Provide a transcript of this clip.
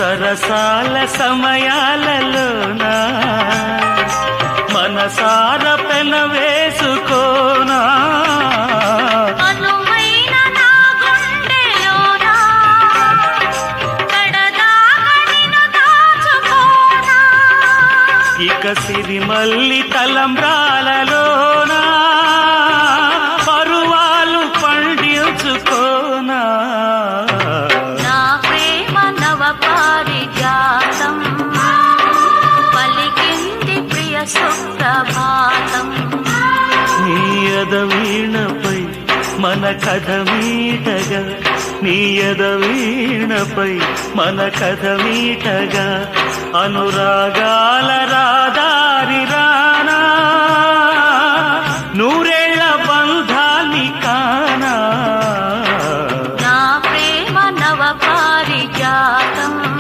సరసాల సమయాలలోనా మనసార పెన వేసుకోనా ఇక సిరిమల్లి తలంబ్రాలలోనా పరువాలు పండించుకోనా నా ప్రేమ నవ పారిజాతం పలికింది ప్రియ సుప్రభాతం నీ ఎదవీణపై మన కథ మీటగా నీ ఎదవీణపై మన కథ మీటగా అనురాగాల రాధా